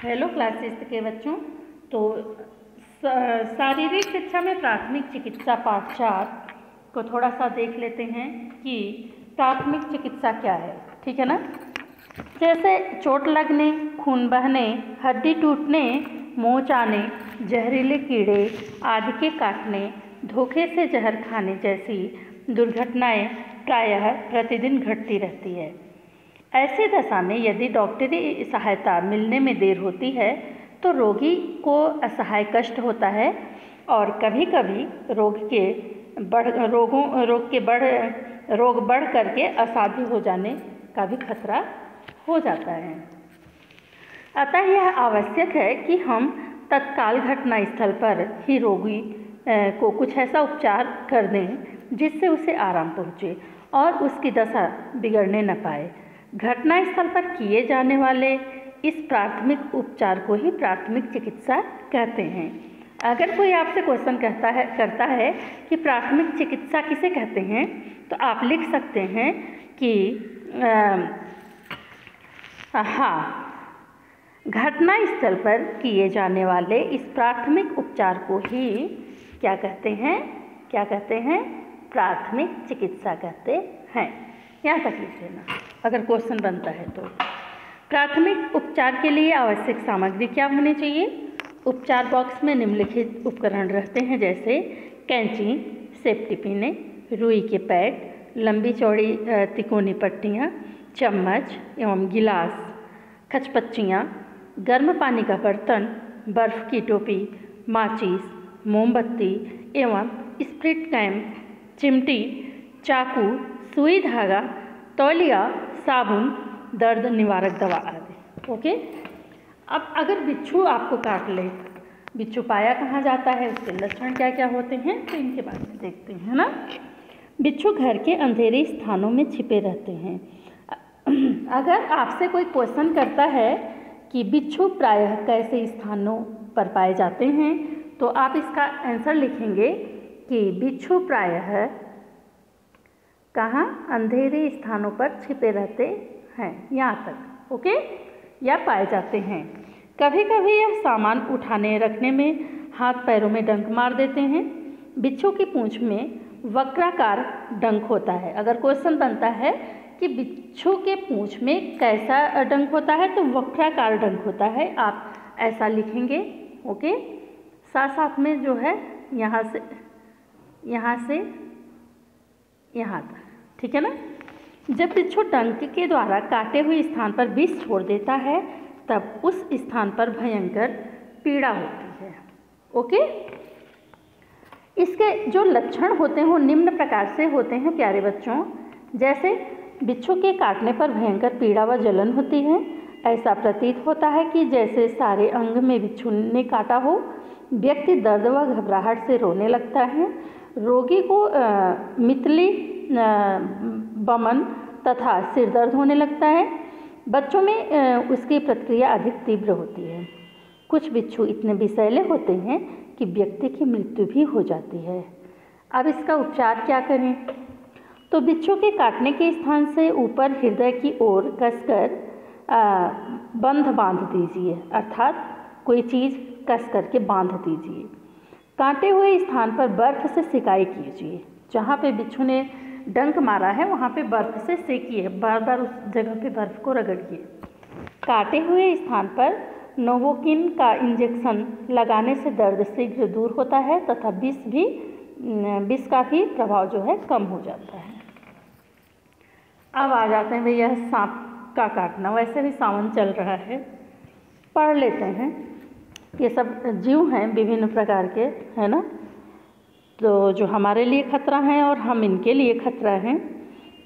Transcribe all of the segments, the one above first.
Hello class 6 के बच्चों। तो शारीरिक शिक्षा में प्राथमिक चिकित्सा पाठ 4 को थोड़ा सा देख लेते हैं कि प्राथमिक चिकित्सा क्या है। ठीक है ना। जैसे चोट लगने, खून बहने, हड्डी टूटने, मोच आने, जहरीले कीड़े आदि के काटने, धोखे से जहर खाने जैसी दुर्घटनाएं प्रायः प्रतिदिन घटती रहती है। ऐसी दशा में यदि डॉक्टरी सहायता मिलने में देर होती है तो रोगी को असहाय कष्ट होता है और कभी कभी रोग बढ़ करके असाध्य हो जाने का भी खतरा हो जाता है। अतः यह आवश्यक है कि हम तत्काल घटना स्थल पर ही रोगी को कुछ ऐसा उपचार कर दें जिससे उसे आराम पहुँचे और उसकी दशा बिगड़ने न पाए। घटनास्थल पर किए जाने वाले इस प्राथमिक उपचार को ही प्राथमिक चिकित्सा कहते हैं। अगर कोई आपसे क्वेश्चन करता है कि प्राथमिक चिकित्सा किसे कहते हैं, तो आप लिख सकते हैं कि घटनास्थल पर किए जाने वाले इस प्राथमिक उपचार को ही क्या कहते हैं? प्राथमिक चिकित्सा कहते हैं। यहाँ तक लिख लेना अगर क्वेश्चन बनता है तो। प्राथमिक उपचार के लिए आवश्यक सामग्री क्या होनी चाहिए? उपचार बॉक्स में निम्नलिखित उपकरण रहते हैं, जैसे कैंची, सेफ्टी पिने, रुई के पैड, लंबी चौड़ी तिकोनी पट्टियाँ, चम्मच एवं गिलास, खचपच्चियाँ, गर्म पानी का बर्तन, बर्फ़ की टोपी, माचिस, मोमबत्ती एवं स्प्रिट कैम, चिमटी, चाकू, सुई धागा, तौलिया, साबुन, दर्द निवारक दवा आदि। ओके। अब अगर बिच्छू आपको काट ले, बिच्छू पाया कहाँ जाता है, उसके लक्षण क्या क्या होते हैं, तो इनके बारे में देखते हैं ना। बिच्छू घर के अंधेरे स्थानों में छिपे रहते हैं। अगर आपसे कोई क्वेश्चन करता है कि बिच्छू प्रायः कैसे स्थानों पर पाए जाते हैं, तो आप इसका आंसर लिखेंगे कि बिच्छू प्रायः कहाँ? अंधेरे स्थानों पर छिपे रहते हैं, यहाँ तक। ओके। या पाए जाते हैं। कभी कभी यह सामान उठाने रखने में हाथ पैरों में डंक मार देते हैं। बिच्छू की पूंछ में वक्राकार डंक होता है। अगर क्वेश्चन बनता है कि बिच्छू के पूंछ में कैसा डंक होता है, तो वक्राकार डंक होता है, आप ऐसा लिखेंगे। ओके। साथ साथ में जो है यहाँ से यहाँ तक। ठीक है ना। जब बिच्छू डंक के द्वारा काटे हुए स्थान पर विष छोड़ देता है, तब उस स्थान पर भयंकर पीड़ा होती है। ओके। इसके जो लक्षण होते हैं वो निम्न प्रकार से होते हैं प्यारे बच्चों। जैसे बिच्छू के काटने पर भयंकर पीड़ा व जलन होती है। ऐसा प्रतीत होता है कि जैसे सारे अंग में बिच्छू ने काटा हो। व्यक्ति दर्द व घबराहट से रोने लगता है। रोगी को मितली, बमन तथा सिर दर्द होने लगता है। बच्चों में उसकी प्रतिक्रिया अधिक तीव्र होती है। कुछ बिच्छू इतने विषैले होते हैं कि व्यक्ति की मृत्यु भी हो जाती है। अब इसका उपचार क्या करें? तो बिच्छू के काटने के स्थान से ऊपर हृदय की ओर कसकर बंध बांध दीजिए, अर्थात कोई चीज़ कस करके बांध दीजिए। काटे हुए स्थान पर बर्फ से सिकाई कीजिए। जहाँ पे बिच्छू ने डंक मारा है वहाँ पे बर्फ से सेकिए, बार बार उस जगह पे बर्फ को रगड़िए। काटे हुए स्थान पर नोवोकिन का इंजेक्शन लगाने से दर्द शीघ्र दूर होता है तथा विष का भी प्रभाव जो है कम हो जाता है। अब आ जाते हैं भैया सांप का काटना। वैसे भी सावन चल रहा है, पढ़ लेते हैं। ये सब जीव हैं विभिन्न प्रकार के, है ना, तो जो हमारे लिए खतरा है और हम इनके लिए खतरा हैं,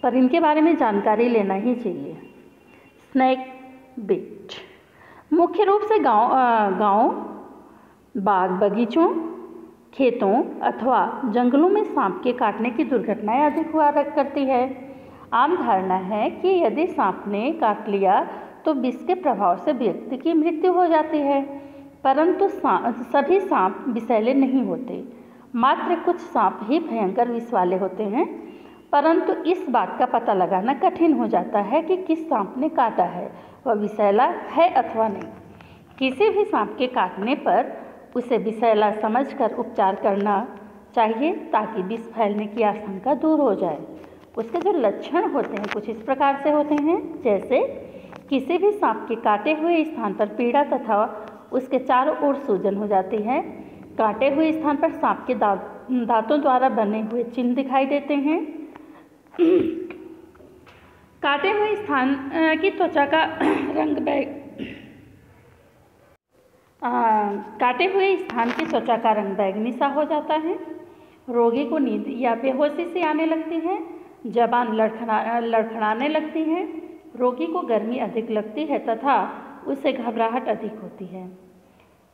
पर इनके बारे में जानकारी लेना ही चाहिए। स्नेक बिट मुख्य रूप से गाँव, बाग बगीचों, खेतों अथवा जंगलों में सांप के काटने की दुर्घटनाएं अधिक हुआ करती है। आम धारणा है कि यदि सांप ने काट लिया तो विष के प्रभाव से व्यक्ति की मृत्यु हो जाती है, परंतु सभी सांप विषैले नहीं होते। मात्र कुछ सांप ही भयंकर विष वाले होते हैं, परंतु इस बात का पता लगाना कठिन हो जाता है कि किस सांप ने काटा है, वह विषैला है अथवा नहीं। किसी भी सांप के काटने पर उसे विषैला समझकर उपचार करना चाहिए ताकि विष फैलने की आशंका दूर हो जाए। उसके जो लक्षण होते हैं कुछ इस प्रकार से होते हैं, जैसे किसी भी सांप के काटे हुए स्थान पर पीड़ा तथा उसके चारों ओर सूजन हो जाती है। काटे हुए स्थान पर सांप के दांतों द्वारा बने हुए चिन्ह दिखाई देते हैं। काटे हुए स्थान की त्वचा का रंग काटे हुए स्थान की त्वचा का रंग बैंगनी सा हो जाता है। रोगी को नींद या बेहोशी से आने लगती है। जबान लड़खड़ाने लगती है। रोगी को गर्मी अधिक लगती है तथा उसे घबराहट अधिक होती है।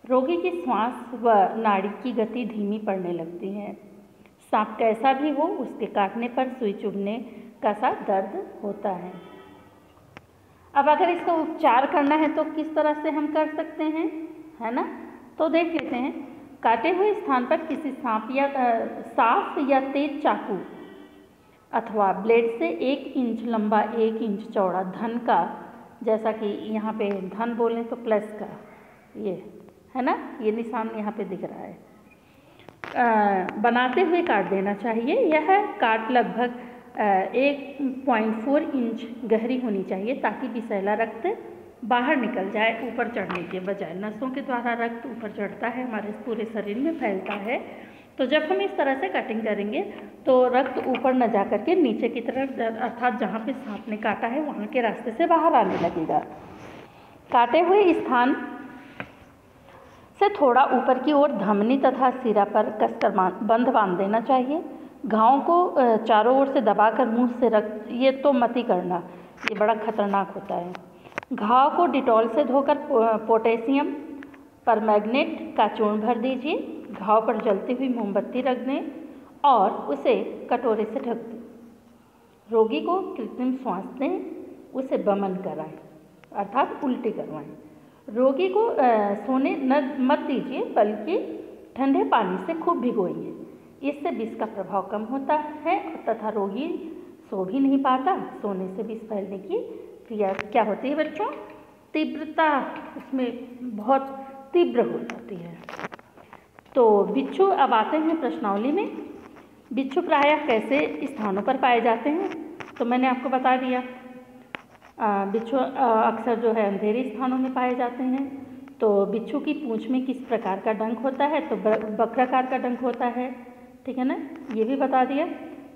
रोगी की श्वास व नाड़ी की गति धीमी पड़ने लगती है। सांप कैसा भी हो, उसके काटने पर सुई चुभने का सा दर्द होता है। अब अगर इसका उपचार करना है तो किस तरह से हम कर सकते हैं, है ना? तो देख लेते हैं। काटे हुए स्थान पर किसी साफ या तेज चाकू अथवा ब्लेड से 1 इंच लंबा 1 इंच चौड़ा धन का, जैसा कि यहाँ पे धन बोलें तो प्लस का, ये है ना, ये निशान यहाँ पे दिख रहा है, बनाते हुए काट देना चाहिए। यह काट लगभग 1.4 इंच गहरी होनी चाहिए ताकि विषैला रक्त बाहर निकल जाए ऊपर चढ़ने के बजाय। नसों के द्वारा रक्त ऊपर चढ़ता है, हमारे पूरे शरीर में फैलता है। तो जब हम इस तरह से कटिंग करेंगे तो रक्त ऊपर न जा करके नीचे की तरफ, अर्थात जहाँ पे सांप ने काटा है वहाँ के रास्ते से बाहर आने लगेगा। काटे हुए स्थान से थोड़ा ऊपर की ओर धमनी तथा सिरा पर कसकर बंद बांध देना चाहिए। घाव को चारों ओर से दबाकर मुंह से रक्त, ये तो मत ही करना, ये बड़ा खतरनाक होता है। घाव को डिटॉल से धोकर पोटेशियम परमैंगनेट का चूर्ण भर दीजिए। घाव पर जलती हुई मोमबत्ती रख दें और उसे कटोरे से ढक दें। रोगी को कृत्रिम श्वास दें, उसे बमन कराएं, अर्थात उल्टी करवाएं। रोगी को सोने मत दीजिए, बल्कि ठंडे पानी से खूब भिगोइए। इससे विष का प्रभाव कम होता है तथा रोगी सो भी नहीं पाता। सोने से विष फैलने की क्रिया क्या होती है बच्चों? तीव्रता उसमें बहुत तीव्र हो जाती है। तो बिच्छू, अब आते हैं प्रश्नावली में। बिच्छू प्रायः कैसे स्थानों पर पाए जाते हैं? तो मैंने आपको बता दिया, बिच्छू अक्सर जो है अंधेरे स्थानों में पाए जाते हैं। तो बिच्छू की पूंछ में किस प्रकार का डंक होता है? तो वक्राकार का डंक होता है, ठीक है ना, ये भी बता दिया।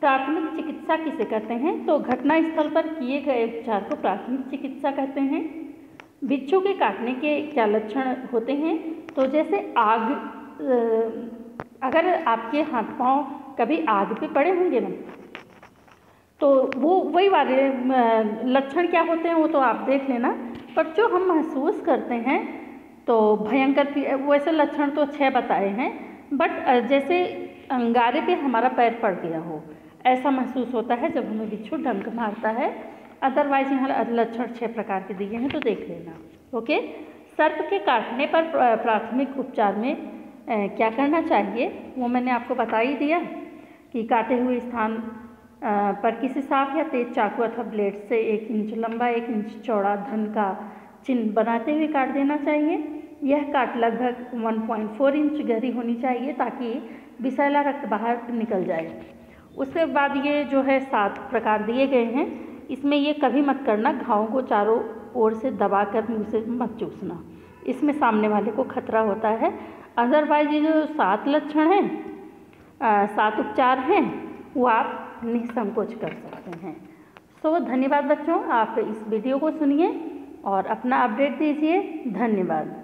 प्राथमिक चिकित्सा किसे कहते हैं? तो घटना स्थल पर किए गए उपचार को प्राथमिक चिकित्सा कहते हैं। बिच्छू के काटने के क्या लक्षण होते हैं? तो जैसे आग, अगर आपके हाथ पांव कभी आग पे पड़े होंगे ना, तो वो वही वाले लक्षण क्या होते हैं वो तो आप देख लेना। पर जो हम महसूस करते हैं तो भयंकर, वैसे लक्षण तो 6 बताए हैं, बट जैसे अंगारे पे हमारा पैर पड़ गया हो, ऐसा महसूस होता है जब हमें बिच्छू डंक मारता है। अदरवाइज यहाँ लक्षण 6 प्रकार के दिए हैं, तो देख लेना। ओके। सर्प के काटने पर प्राथमिक उपचार में क्या करना चाहिए वो मैंने आपको बता ही दिया कि काटे हुए स्थान पर किसी साफ या तेज चाकू अथवा ब्लेड से 1 इंच लंबा 1 इंच चौड़ा धन का चिन्ह बनाते हुए काट देना चाहिए। यह काट लगभग 1.4 इंच गहरी होनी चाहिए ताकि विषैला रक्त बाहर निकल जाए। उसके बाद ये जो है 7 प्रकार दिए गए हैं, इसमें ये कभी मत करना, घावों को चारों ओर से दबाकर मुंह से मत चूसना, इसमें सामने वाले को खतरा होता है। अदरवाइज ये जो 7 लक्षण हैं, 7 उपचार हैं, वो आप निसंकोच कर सकते हैं। सो धन्यवाद बच्चों, आप इस वीडियो को सुनिए और अपना अपडेट दीजिए। धन्यवाद।